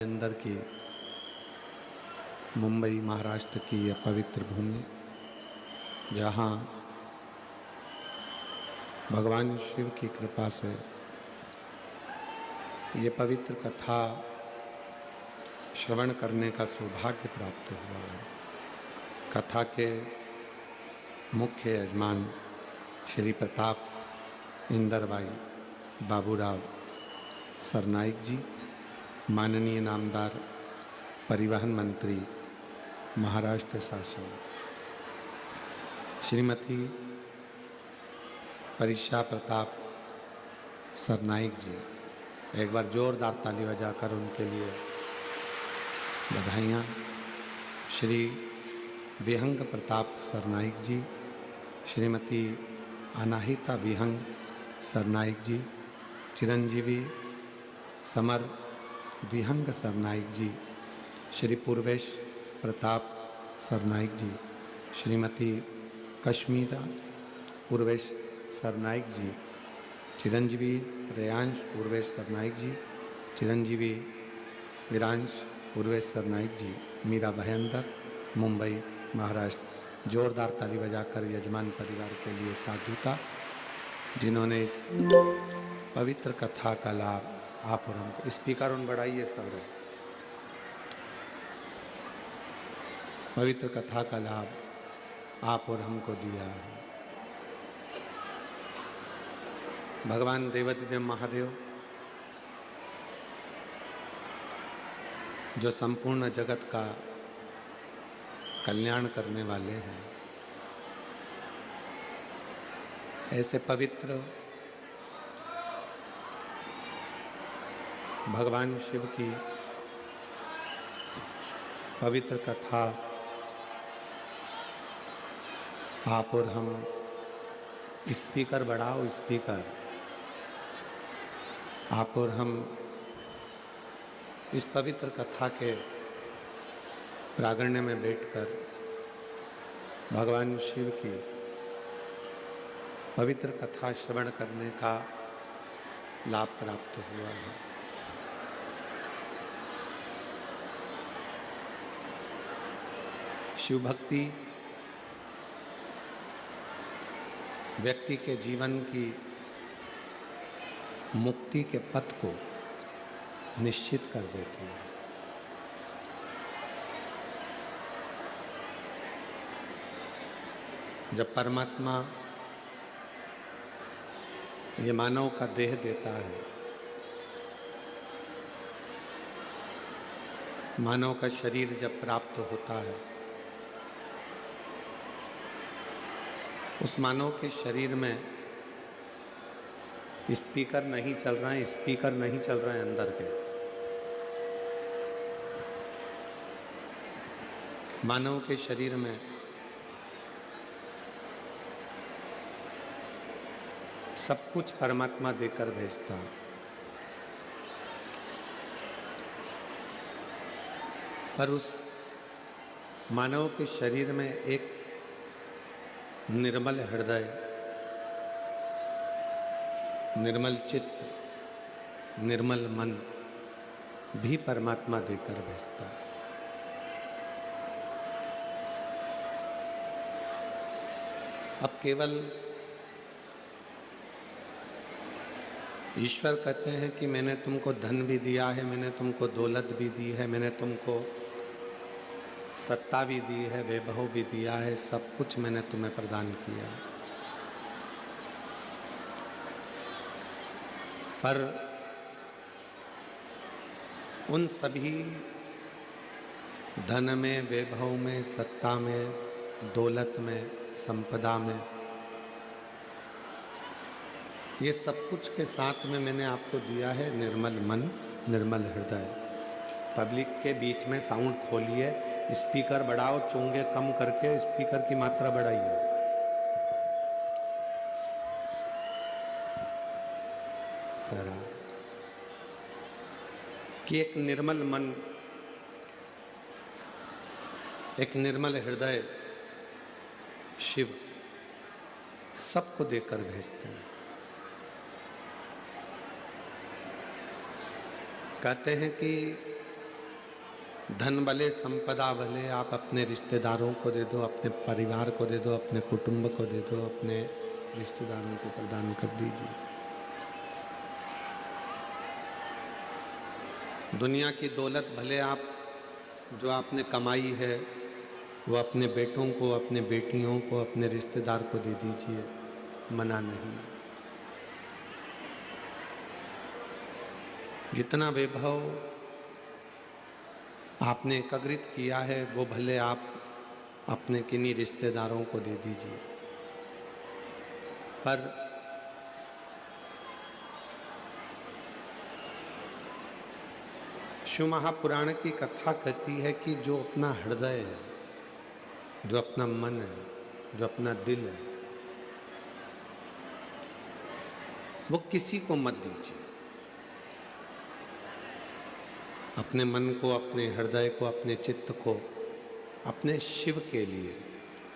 अंदर की मुंबई महाराष्ट्र की यह पवित्र भूमि, जहाँ भगवान शिव की कृपा से ये पवित्र कथा श्रवण करने का सौभाग्य प्राप्त हुआ है। कथा के मुख्य यजमान श्री प्रताप इंदरबाई बाबूराव सरनाईक जी, माननीय नामदार परिवहन मंत्री महाराष्ट्र शासन श्रीमती परीक्षा प्रताप सरनाईक जी, एक बार जोरदार ताली बजाकर उनके लिए बधाइयाँ। श्री विहंग प्रताप सरनाईक जी, श्रीमती अनाहिता विहंग सरनाईक जी, चिरंजीवी समर विहंग सरनाईक जी, श्री पूर्वेश प्रताप सरनाईक जी, श्रीमती कश्मीरा पूर्वेश सरनाईक जी, चिरंजीवी रेयांश पूर्वेश सरनाईक जी, चिरंजीवी विरांश पूर्वेश सरनाईक जी, मीरा भयंदर, मुंबई महाराष्ट्र। जोरदार ताली बजाकर यजमान परिवार के लिए साधुता, जिन्होंने इस पवित्र कथा का लाभ आप और हमको, स्पीकर उन बढ़ाइए सब रहे, पवित्र कथा का लाभ आप और हमको दिया है। भगवान देवाधिदेव महादेव जो संपूर्ण जगत का कल्याण करने वाले हैं, ऐसे पवित्र भगवान शिव की पवित्र कथा आप और हम, स्पीकर बढ़ाओ स्पीकर, आप और हम इस पवित्र कथा के प्रांगण में बैठकर भगवान शिव की पवित्र कथा श्रवण करने का लाभ प्राप्त हुआ है। शिव भक्ति व्यक्ति के जीवन की मुक्ति के पथ को निश्चित कर देती है। जब परमात्मा ये मानव का देह देता है, मानव का शरीर जब प्राप्त होता है, उस मानव के शरीर में स्पीकर नहीं चल रहा है, स्पीकर नहीं चल रहा है अंदर के। मानव के शरीर में सब कुछ परमात्मा देकर भेजता है। पर उस मानव के शरीर में एक निर्मल हृदय, निर्मल चित्त, निर्मल मन भी परमात्मा देकर भेजता है। अब केवल ईश्वर कहते हैं कि मैंने तुमको धन भी दिया है, मैंने तुमको दौलत भी दी है, मैंने तुमको सत्ता भी दी है, वैभव भी दिया है, सब कुछ मैंने तुम्हें प्रदान किया है। पर उन सभी धन में, वैभव में, सत्ता में, दौलत में, संपदा में, ये सब कुछ के साथ में मैंने आपको दिया है निर्मल मन, निर्मल हृदय। पब्लिक के बीच में साउंड खोलिए, स्पीकर बढ़ाओ, चोंगे कम करके स्पीकर की मात्रा बढ़ाइए। कि एक निर्मल मन, एक निर्मल हृदय शिव सबको देकर भेजते हैं। कहते हैं कि धन भले संपदा भले आप अपने रिश्तेदारों को दे दो, अपने परिवार को दे दो, अपने कुटुंब को दे दो, अपने रिश्तेदारों को प्रदान कर दीजिए। दुनिया की दौलत भले आप जो आपने कमाई है वो अपने बेटों को, अपने बेटियों को, अपने रिश्तेदार को दे दीजिए, मना नहीं। जितना वैभव आपने एकत्रित किया है वो भले आप अपने किन्हीं रिश्तेदारों को दे दीजिए, पर शिव महापुराण की कथा कहती है कि जो अपना हृदय है, जो अपना मन है, जो अपना दिल है, वो किसी को मत दीजिए। अपने मन को, अपने हृदय को, अपने चित्त को अपने शिव के लिए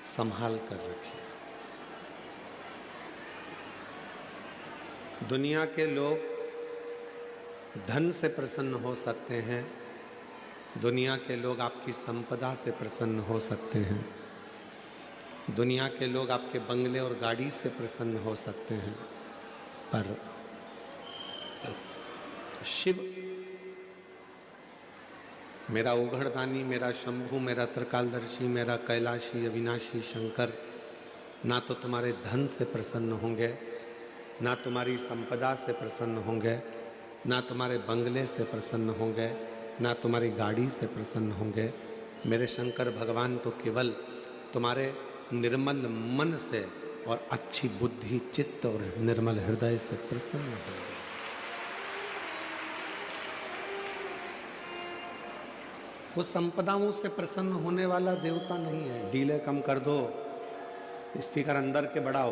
संभाल कर रखिए। दुनिया के लोग धन से प्रसन्न हो सकते हैं, दुनिया के लोग आपकी संपदा से प्रसन्न हो सकते हैं, दुनिया के लोग आपके बंगले और गाड़ी से प्रसन्न हो सकते हैं, पर शिव मेरा उघड़दानी, मेरा शंभु, मेरा त्रिकालदर्शी, मेरा कैलाशी अविनाशी शंकर ना तो तुम्हारे धन से प्रसन्न होंगे, ना तुम्हारी संपदा से प्रसन्न होंगे, ना तुम्हारे बंगले से प्रसन्न होंगे, ना तुम्हारी गाड़ी से प्रसन्न होंगे। मेरे शंकर भगवान तो केवल तुम्हारे निर्मल मन से और अच्छी बुद्धि, चित्त और निर्मल हृदय से प्रसन्न होंगे। वो संपदाओं से प्रसन्न होने वाला देवता नहीं है। डीले कम कर दो, स्पीकर अंदर के बढ़ाओ।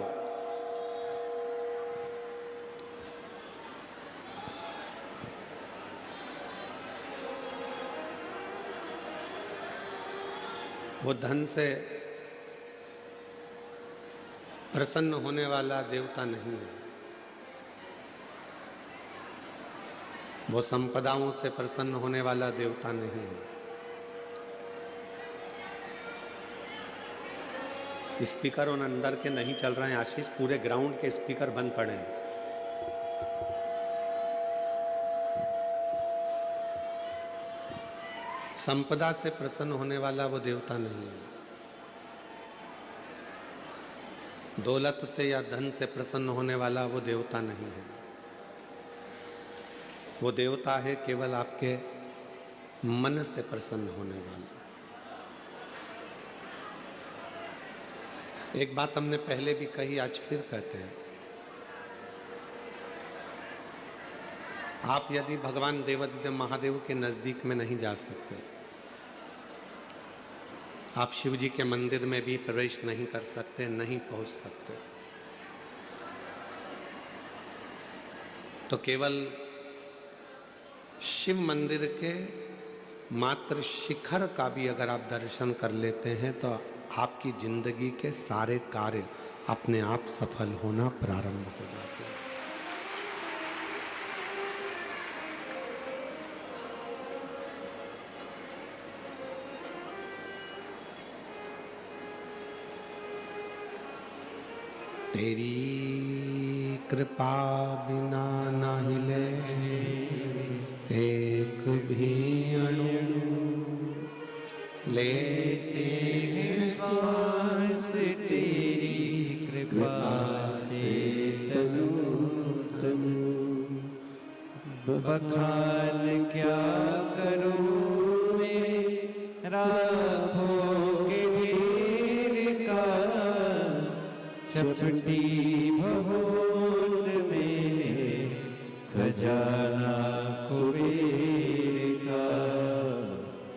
वो धन से प्रसन्न होने वाला देवता नहीं है। वो संपदाओं से प्रसन्न होने वाला देवता नहीं है। स्पीकर उन अंदर के नहीं चल रहे हैं आशीष, पूरे ग्राउंड के स्पीकर बंद पड़े हैं। संपदा से प्रसन्न होने वाला वो देवता नहीं है। दौलत से या धन से प्रसन्न होने वाला वो देवता नहीं है। वो देवता है केवल आपके मन से प्रसन्न होने वाला। एक बात हमने पहले भी कही, आज फिर कहते हैं, आप यदि भगवान देवाधिदेव महादेव के नजदीक में नहीं जा सकते, आप शिव जी के मंदिर में भी प्रवेश नहीं कर सकते, नहीं पहुंच सकते, तो केवल शिव मंदिर के मात्र शिखर का भी अगर आप दर्शन कर लेते हैं तो आपकी जिंदगी के सारे कार्य अपने आप सफल होना प्रारंभ हो जाते हैं। तेरी कृपा बिना ना हिले एक भी अणु, लेते हैं श्वास तेरी कृपा से तनु तनु। बखान क्या करूं मेरा के ढेर का, चपटी भभूत में खजाना कुबेर का।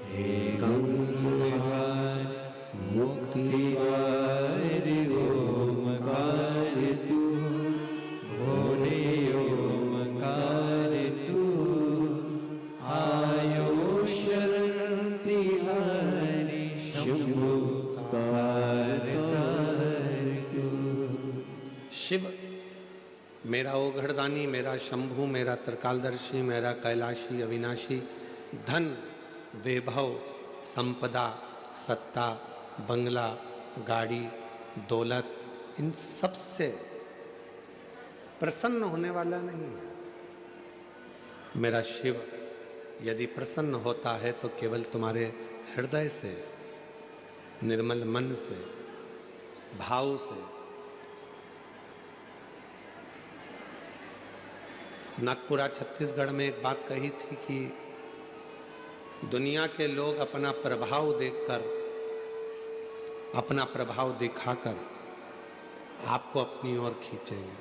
हे गंगार मुक्तिवार ओमकार तू, भोले ओमकार तू, आयो शरण तिहारी शंभु तार तार तू। शिव मेरा ओघड़दानी, मेरा शंभु, मेरा त्रिकालदर्शी, मेरा कैलाशी अविनाशी, धन वैभव, संपदा, सत्ता, बंगला, गाड़ी, दौलत, इन सब से प्रसन्न होने वाला नहीं है। मेरा शिव यदि प्रसन्न होता है तो केवल तुम्हारे हृदय से, निर्मल मन से, भाव से। नागपुरा छत्तीसगढ़ में एक बात कही थी कि दुनिया के लोग अपना प्रभाव देखकर, अपना प्रभाव दिखाकर आपको अपनी ओर खींचेंगे।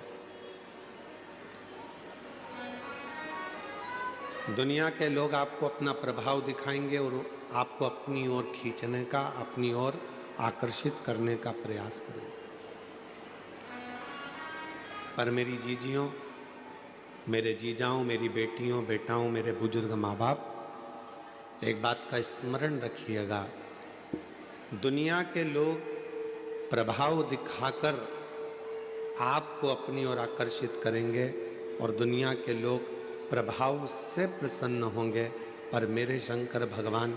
दुनिया के लोग आपको अपना प्रभाव दिखाएंगे और आपको अपनी ओर खींचने का, अपनी ओर आकर्षित करने का प्रयास करेंगे। पर मेरी जीजियों, मेरे जीजाओं, मेरी बेटियों, बेटाओं, मेरे बुजुर्ग माँ बाप, एक बात का स्मरण रखिएगा, दुनिया के लोग प्रभाव दिखाकर आपको अपनी ओर आकर्षित करेंगे और दुनिया के लोग प्रभाव से प्रसन्न होंगे, पर मेरे शंकर भगवान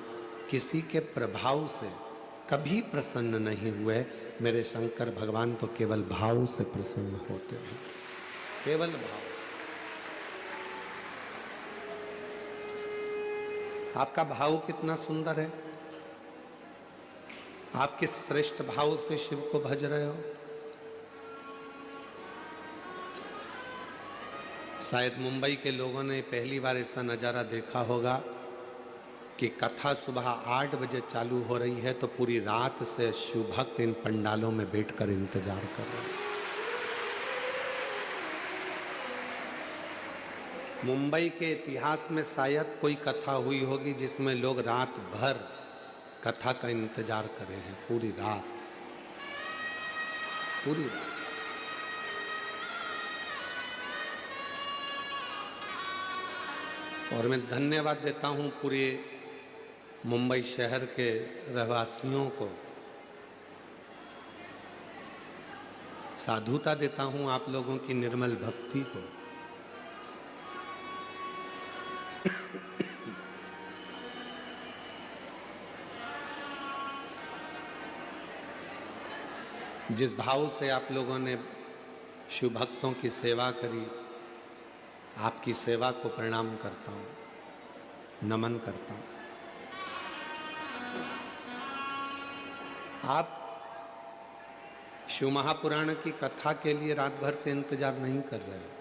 किसी के प्रभाव से कभी प्रसन्न नहीं हुए। मेरे शंकर भगवान तो केवल भाव से प्रसन्न होते हैं, केवल भाव। आपका भाव कितना सुंदर है, आप किस श्रेष्ठ भाव से शिव को भज रहे हो। शायद मुंबई के लोगों ने पहली बार ऐसा नज़ारा देखा होगा कि कथा सुबह 8 बजे चालू हो रही है तो पूरी रात से शिव भक्त इन पंडालों में बैठकर इंतजार कर रहे हैं। मुंबई के इतिहास में शायद कोई कथा हुई होगी जिसमें लोग रात भर कथा का इंतजार करे हैं, पूरी रात, पूरी रात। और मैं धन्यवाद देता हूं पूरे मुंबई शहर के रहवासियों को, साधुता देता हूं आप लोगों की निर्मल भक्ति को। जिस भाव से आप लोगों ने शिव भक्तों की सेवा करी, आपकी सेवा को प्रणाम करता हूं, नमन करता हूं। आप शिव महापुराण की कथा के लिए रात भर से इंतजार नहीं कर रहे हो।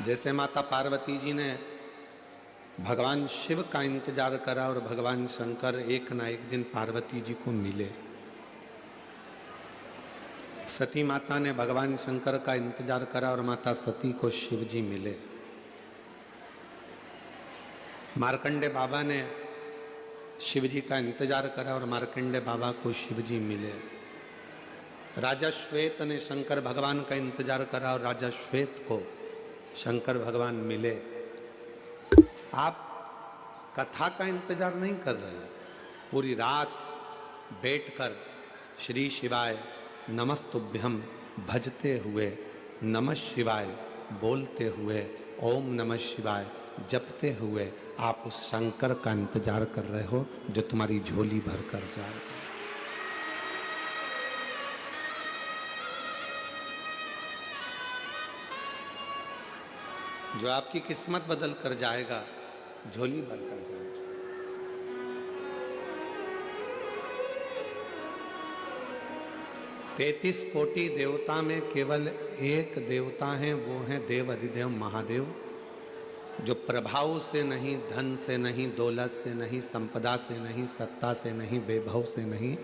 जैसे माता पार्वती जी ने भगवान शिव का इंतजार करा और भगवान शंकर एक ना एक दिन पार्वती जी को मिले, सती माता ने भगवान शंकर का इंतजार करा और माता सती को शिव जी मिले। मार्कंडे बाबा ने शिव जी का इंतजार करा और मार्कंडे बाबा को शिव जी मिले। राजा श्वेत ने शंकर भगवान का इंतजार करा और राजा श्वेत को शंकर भगवान मिले। आप कथा का इंतजार नहीं कर रहे हो, पूरी रात बैठकर श्री शिवाय नमस्तुभ्यम भजते हुए, नमः शिवाय बोलते हुए, ओम नमः शिवाय जपते हुए आप उस शंकर का इंतजार कर रहे हो जो तुम्हारी झोली भर कर जाएगा। जो आपकी किस्मत बदल कर जाएगा, झोली भर कर जाएगा। 33 कोटि देवता में केवल एक देवता है, वो है देव अधिदेव महादेव, जो प्रभाव से नहीं, धन से नहीं, दौलत से नहीं, संपदा से नहीं, सत्ता से नहीं, वैभव से नहीं,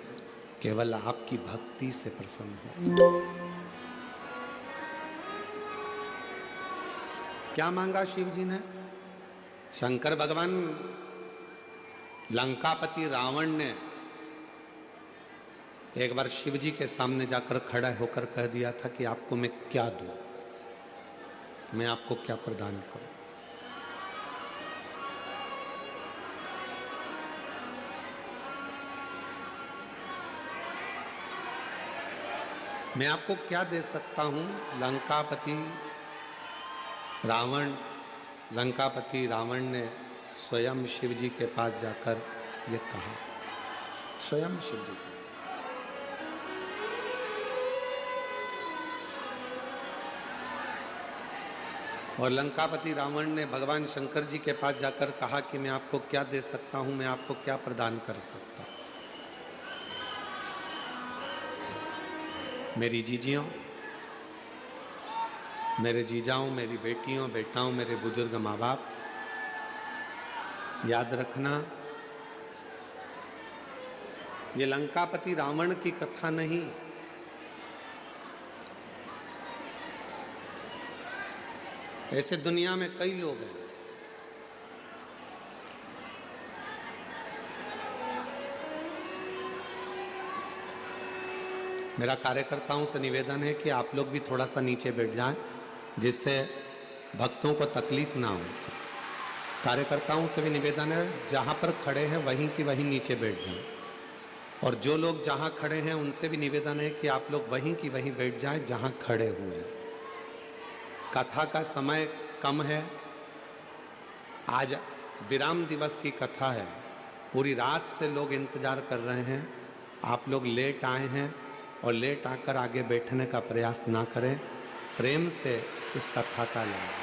केवल आपकी भक्ति से प्रसन्न हो। क्या मांगा शिव जी ने? शंकर भगवान, लंकापति रावण ने एक बार शिव जी के सामने जाकर खड़ा होकर कह दिया था कि आपको मैं क्या दूं, मैं आपको क्या प्रदान करूं। मैं आपको क्या दे सकता हूं? लंकापति रावण, लंकापति रावण ने स्वयं शिव जी के पास जाकर ये कहा, स्वयं शिव जी के। और लंकापति रावण ने भगवान शंकर जी के पास जाकर कहा कि मैं आपको क्या दे सकता हूं, मैं आपको क्या प्रदान कर सकता हूं। मेरी जीजियों, मेरे जीजाओं, मेरी बेटियों, बेटाओं, मेरे बुजुर्ग माँ बाप, याद रखना, ये लंकापति रावण की कथा नहीं, ऐसे दुनिया में कई लोग हैं। मेरा कार्यकर्ताओं से निवेदन है कि आप लोग भी थोड़ा सा नीचे बैठ जाएं, जिससे भक्तों को तकलीफ ना हो। कार्यकर्ताओं से भी निवेदन है, जहां पर खड़े हैं वहीं की वहीं नीचे बैठ जाएं। और जो लोग जहां खड़े हैं उनसे भी निवेदन है कि आप लोग वहीं की वहीं बैठ जाएं जहां खड़े हुए हैं। कथा का समय कम है, आज विराम दिवस की कथा है, पूरी रात से लोग इंतजार कर रहे हैं। आप लोग लेट आए हैं और लेट आकर आगे बैठने का प्रयास ना करें, प्रेम से इस कथा का लाभ।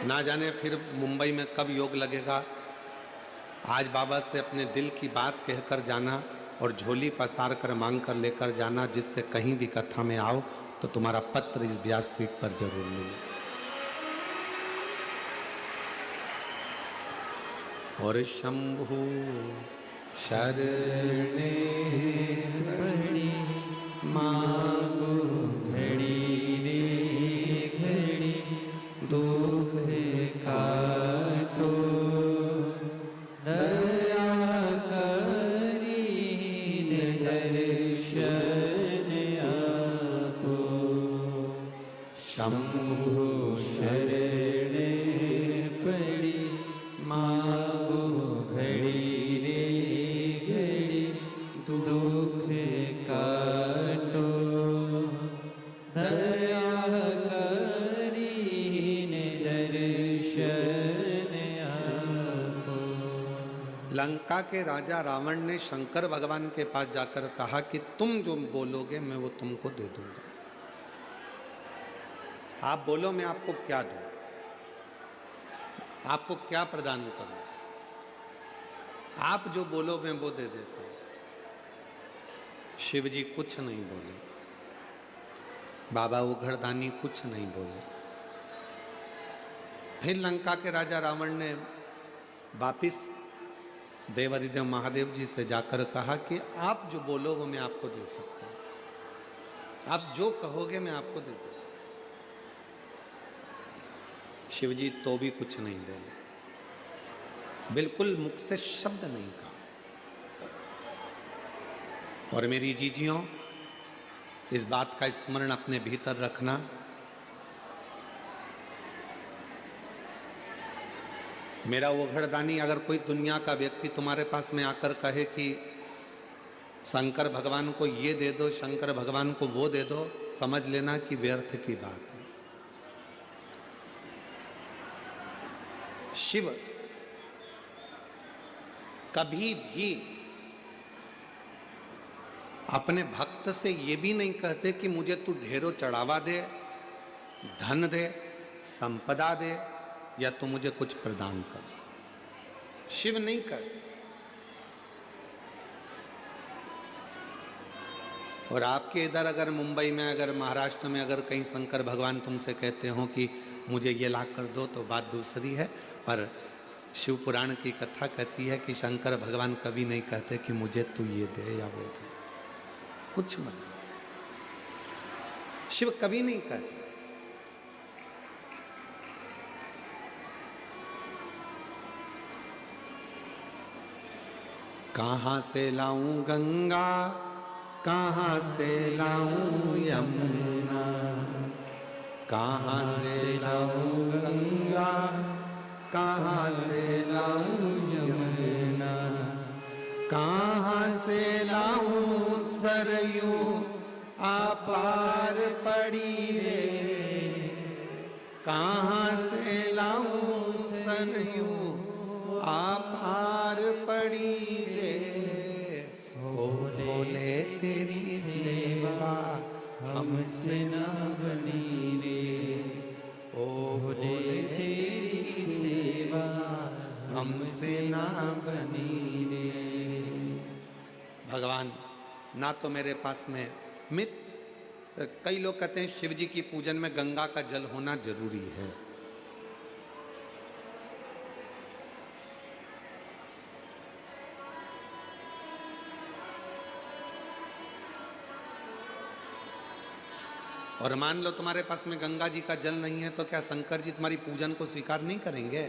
ना जाने फिर मुंबई में कब योग लगेगा। आज बाबा से अपने दिल की बात कहकर जाना और झोली पसार कर मांग कर लेकर जाना, जिससे कहीं भी कथा में आओ तो तुम्हारा पत्र इस व्यासपीठ पर जरूर मिले। और शंभु शरणे पड़ी मांगो घड़ी रे घड़ी, दुख काटो दया करी दर्शन आपो। शंभु शरणे पड़ी मांगो घड़ी रे घड़ी, दुख काटो दया करी दर्शन आपो। लंका के राजा रावण ने शंकर भगवान के पास जाकर कहा कि तुम जो बोलोगे मैं वो तुमको दे दूंगा। आप बोलो मैं आपको क्या दूं, आपको क्या प्रदान करूं। आप जो बोलो मैं वो दे देता हूं। शिव जी कुछ नहीं बोले, बाबा उघड़दानी कुछ नहीं बोले। फिर लंका के राजा रावण ने वापिस देवाधिदेव महादेव जी से जाकर कहा कि आप जो बोलो वो मैं आपको दे सकता हूं, आप जो कहोगे मैं आपको दे दूंगा। शिव जी तो भी कुछ नहीं बोले, बिल्कुल मुख से शब्द नहीं कहा। और मेरी जीजियों, इस बात का स्मरण अपने भीतर रखना, मेरा ओघड़दानी अगर कोई दुनिया का व्यक्ति तुम्हारे पास में आकर कहे कि शंकर भगवान को ये दे दो, शंकर भगवान को वो दे दो, समझ लेना कि व्यर्थ की बात है। शिव कभी भी अपने भक्त से ये भी नहीं कहते कि मुझे तू ढेरों चढ़ावा दे, धन दे, संपदा दे, या तू मुझे कुछ प्रदान कर। शिव नहीं कहते। और आपके इधर अगर मुंबई में, अगर महाराष्ट्र में, अगर कहीं शंकर भगवान तुमसे कहते हो कि मुझे ये ला कर दो, तो बात दूसरी है। पर शिव पुराण की कथा कहती है कि शंकर भगवान कभी नहीं कहते कि मुझे तू ये दे या वो दे, कुछ मत। शिव कभी नहीं कहते। कहां से लाऊं गंगा, कहां से लाऊं यमुना, कहां से लाऊं गंगा, कहां से लाऊं यमुना, कहां से लाऊं सरयू अपार पड़ी रे, कहाँ से लाऊं सरयू आपार पड़ी रे। ओ भोले तेरी सेवा हमसे ना बनी रे, ओ भोले तेरी सेवा हमसे ना बनी रे। भगवान ना तो मेरे पास में कई लोग कहते हैं शिव जी की पूजन में गंगा का जल होना जरूरी है। और मान लो तुम्हारे पास में गंगा जी का जल नहीं है तो क्या शंकर जी तुम्हारी पूजन को स्वीकार नहीं करेंगे?